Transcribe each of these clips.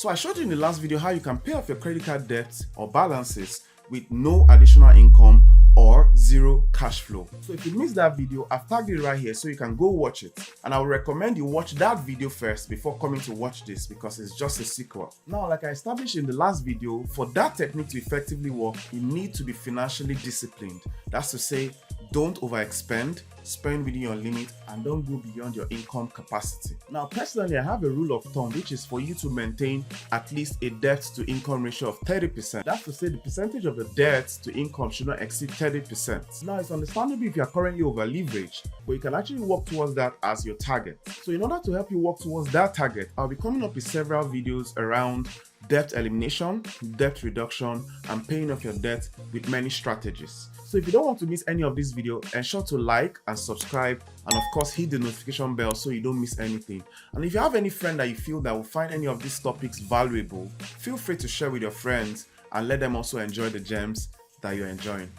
So I showed you in the last video how you can pay off your credit card debts or balances with no additional income or zero cash flow. So if you missed that video, I've tagged it right here so you can go watch it. And I would recommend you watch that video first before coming to watch this because it's just a sequel. Now, like I established in the last video, for that technique to effectively work, you need to be financially disciplined. That's to say, don't overexpend, spend within your limit, and don't go beyond your income capacity. Now, personally, I have a rule of thumb, which is for you to maintain at least a debt to income ratio of 30%. That's to say the percentage of the debt to income should not exceed 30%. Now, it's understandable if you are currently over leveraged, but you can actually work towards that as your target. So in order to help you work towards that target, I'll be coming up with several videos around debt elimination, debt reduction, and paying off your debt with many strategies. So if you don't want to miss any of this video, ensure to like and subscribe, and of course hit the notification bell so you don't miss anything. And if you have any friend that you feel that will find any of these topics valuable, feel free to share with your friends and let them also enjoy the gems that you're enjoying.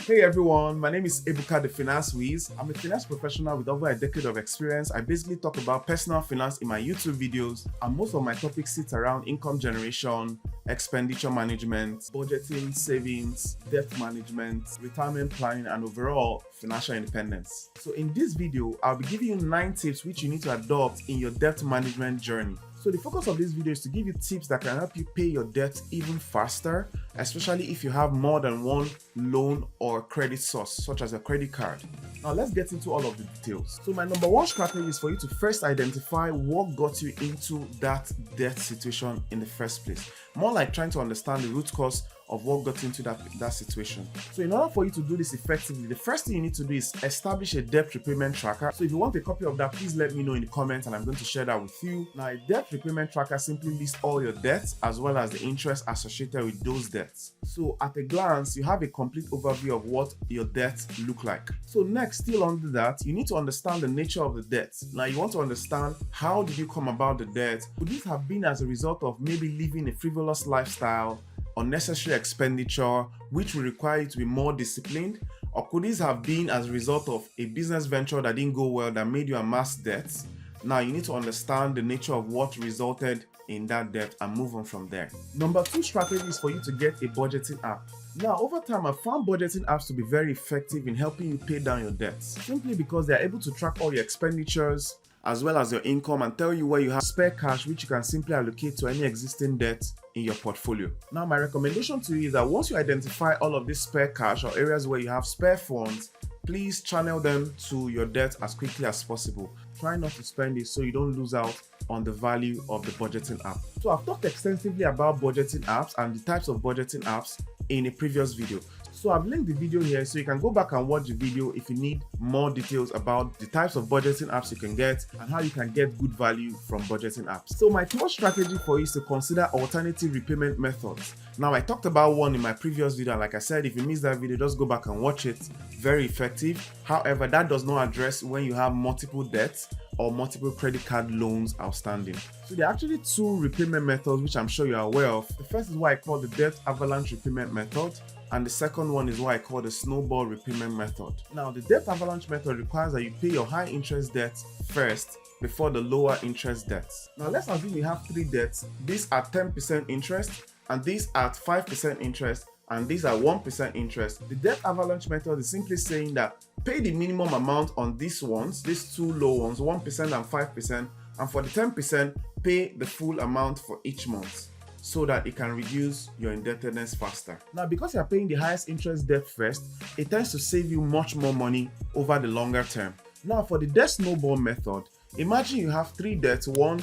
Hey everyone, my name is Ebuka the Finance Wiz. I'm a finance professional with over a decade of experience. I basically talk about personal finance in my YouTube videos, and most of my topics sit around income generation, expenditure management, budgeting, savings, debt management, retirement planning, and overall financial independence. So in this video, I'll be giving you 9 tips which you need to adopt in your debt management journey. So the focus of this video is to give you tips that can help you pay your debt even faster, especially if you have more than one loan or credit source, such as a credit card. Now let's get into all of the details. So my number 1 strategy is for you to first identify what got you into that debt situation in the first place. More like trying to understand the root cause of what got into that situation. So in order for you to do this effectively, the first thing you need to do is establish a debt repayment tracker. So if you want a copy of that, please let me know in the comments and I'm going to share that with you. Now, a debt repayment tracker simply lists all your debts as well as the interest associated with those debts. So at a glance, you have a complete overview of what your debts look like. So next, still under that, you need to understand the nature of the debt. Now you want to understand, how did you come about the debt? Could this have been as a result of maybe living a frivolous lifestyle, unnecessary expenditure, which will require you to be more disciplined? Or could this have been as a result of a business venture that didn't go well that made you amass debts? Now you need to understand the nature of what resulted in that debt and move on from there. Number 2 strategy is for you to get a budgeting app. Now, over time, I've found budgeting apps to be very effective in helping you pay down your debts, simply because they're able to track all your expenditures as well as your income and tell you where you have spare cash, which you can simply allocate to any existing debt in your portfolio. Now, my recommendation to you is that once you identify all of this spare cash or areas where you have spare funds, please channel them to your debt as quickly as possible. Try not to spend it so you don't lose out on the value of the budgeting app. So I've talked extensively about budgeting apps and the types of budgeting apps in a previous video. So I've linked the video here so you can go back and watch the video if you need more details about the types of budgeting apps you can get and how you can get good value from budgeting apps. So my 3rd strategy for you is to consider alternative repayment methods. Now, I talked about one in my previous video, and like I said, if you missed that video, just go back and watch it. Very effective. However, that does not address when you have multiple debts or multiple credit card loans outstanding. So there are actually 2 repayment methods which I'm sure you are aware of. The first is what I call the debt avalanche repayment method, and the second one is what I call the snowball repayment method. Now, the debt avalanche method requires that you pay your high interest debts first before the lower interest debts. Now, let's assume you have 3 debts. These are 10% interest, and these are 5% interest, and these are 1% interest. The debt avalanche method is simply saying that pay the minimum amount on these ones, these 2 low ones, 1% and 5%, and for the 10%, pay the full amount for each month, so that it can reduce your indebtedness faster. Now, because you're paying the highest interest debt first, it tends to save you much more money over the longer term. Now, for the debt snowball method, imagine you have 3 debts, 1,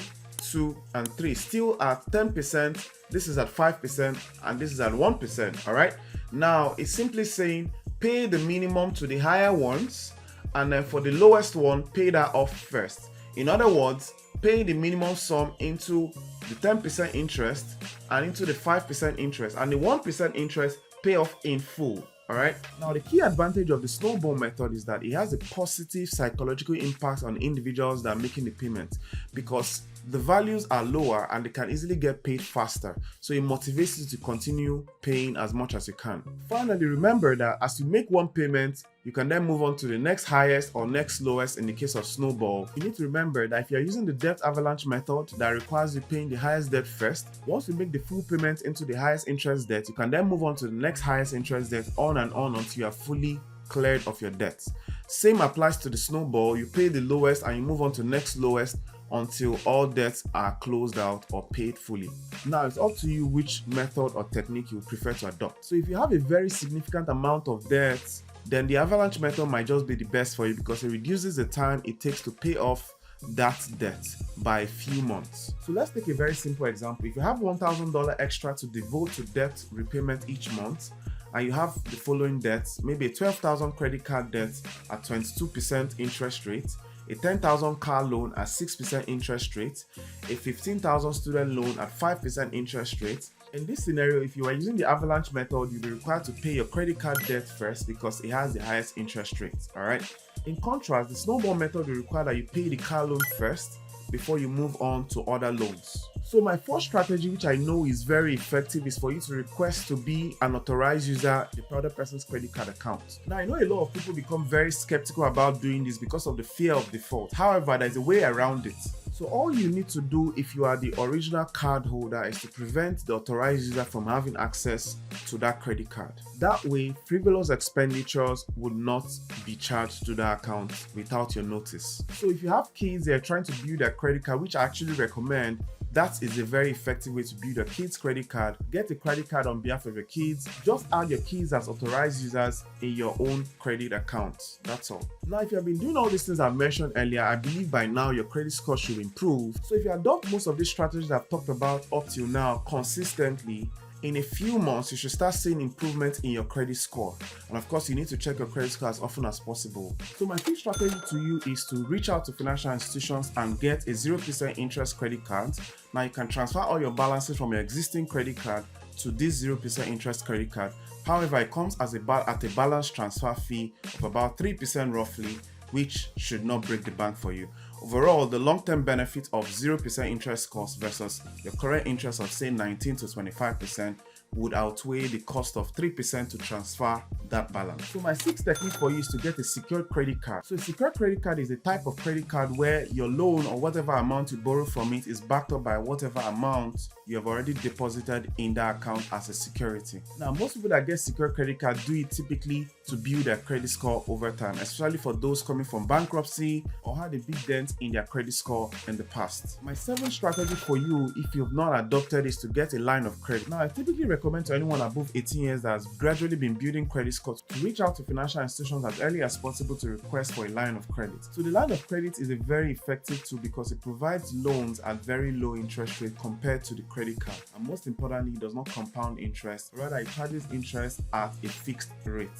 2, and 3, still at 10%, this is at 5%, and this is at 1%, all right? Now, it's simply saying pay the minimum to the higher ones, and then for the lowest one, pay that off first. In other words, pay the minimum sum into the 10% interest and into the 5% interest, and the 1% interest pay off in full. Alright, now the key advantage of the snowball method is that it has a positive psychological impact on individuals that are making the payment, because the values are lower and they can easily get paid faster, so it motivates you to continue paying as much as you can. Finally, remember that as you make one payment, You can then move on to the next highest or next lowest in the case of snowball. You need to remember that if you're using the debt avalanche method that requires you paying the highest debt first, once you make the full payment into the highest interest debt, you can then move on to the next highest interest debt on and on until you are fully cleared of your debts. Same applies to the snowball. You pay the lowest and you move on to the next lowest until all debts are closed out or paid fully. Now it's up to you which method or technique you prefer to adopt. So if you have a very significant amount of debts, then the avalanche method might just be the best for you because it reduces the time it takes to pay off that debt by a few months. So let's take a very simple example. If you have $1,000 extra to devote to debt repayment each month, and you have the following debts, maybe a $12,000 credit card debt at 22% interest rate, a $10,000 car loan at 6% interest rate, a $15,000 student loan at 5% interest rate. In this scenario, if you are using the avalanche method, you'll be required to pay your credit card debt first because it has the highest interest rate. Alright. In contrast, the snowball method will require that you pay the car loan first before you move on to other loans. So my first strategy, which I know is very effective, is for you to request to be an authorized user of the other person's credit card account. Now, I know a lot of people become very skeptical about doing this because of the fear of default. However, there's a way around it. So all you need to do if you are the original card holder is to prevent the authorized user from having access to that credit card. That way, frivolous expenditures would not be charged to that account without your notice. So if you have kids, they're trying to build their credit card, which I actually recommend, that is a very effective way to build a kid's credit card. Get a credit card on behalf of your kids. Just add your kids as authorized users in your own credit account. That's all. Now, if you have been doing all these things I've mentioned earlier, I believe by now your credit score should improve. So if you adopt most of these strategies I've talked about up till now consistently, in a few months, you should start seeing improvement in your credit score. And of course, you need to check your credit score as often as possible. So my key strategy to you is to reach out to financial institutions and get a 0% interest credit card. Now you can transfer all your balances from your existing credit card to this 0% interest credit card. However, it comes as at a balance transfer fee of about 3% roughly, which should not break the bank for you. Overall, the long-term benefit of 0% interest cost versus your current interest of say 19 to 25% would outweigh the cost of 3% to transfer that balance. So my sixth technique for you is to get a secured credit card. So a secured credit card is a type of credit card where your loan or whatever amount you borrow from it is backed up by whatever amount you have already deposited in that account as a security. Now, most people that get secured credit card do it typically to build their credit score over time, especially for those coming from bankruptcy or had a big dent in their credit score in the past. My seventh strategy for you, if you've not adopted, is to get a line of credit. Now, I typically recommend to anyone above 18 years that has gradually been building credit scores to reach out to financial institutions as early as possible to request for a line of credit. So the line of credit is a very effective tool because it provides loans at very low interest rate compared to the credit card. And most importantly, it does not compound interest, rather it charges interest at a fixed rate.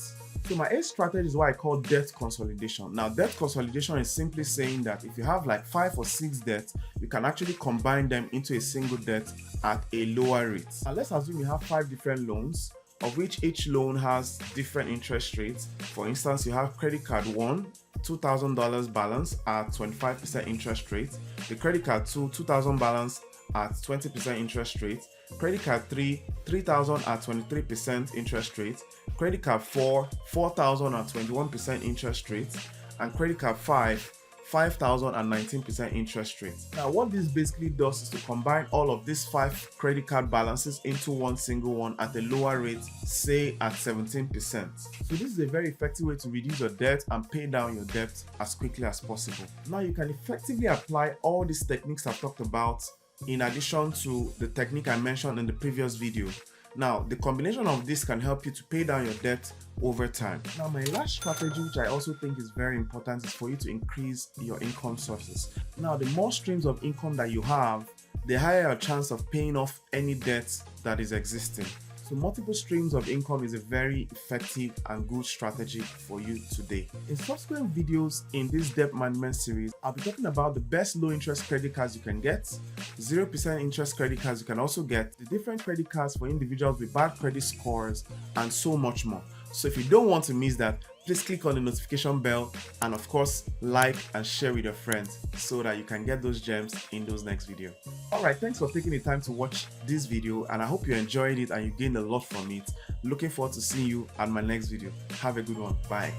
So my eighth strategy is what I call debt consolidation. Now, debt consolidation is simply saying that if you have like 5 or 6 debts, you can actually combine them into a single debt at a lower rate. Now, let's assume you have 5 different loans, of which each loan has different interest rates. For instance, you have credit card 1, $2,000 balance at 25% interest rate. The credit card 2, $2,000 balance at 20% interest rate. Credit card 3, $3,000 at 23% interest rate. Credit card 4, $4,000 at 21% interest rate. And credit card 5, $5,000 and 19% interest rate. Now, what this basically does is to combine all of these 5 credit card balances into one single one at a lower rate, say at 17%. So this is a very effective way to reduce your debt and pay down your debt as quickly as possible. Now, you can effectively apply all these techniques I've talked about in addition to the technique I mentioned in the previous video. Now, the combination of this can help you to pay down your debt over time. Now, my last strategy, which I also think is very important, is for you to increase your income sources. Now, the more streams of income that you have, the higher your chance of paying off any debt that is existing. So multiple streams of income is a very effective and good strategy for you today. In subsequent videos in this debt management series, I'll be talking about the best low interest credit cards you can get, 0% interest credit cards you can also get, the different credit cards for individuals with bad credit scores, and so much more. So if you don't want to miss that, please click on the notification bell and of course like and share with your friends so that you can get those gems in those next video. Alright, thanks for taking the time to watch this video, and I hope you enjoyed it and you gained a lot from it. Looking forward to seeing you on my next video. Have a good one. Bye.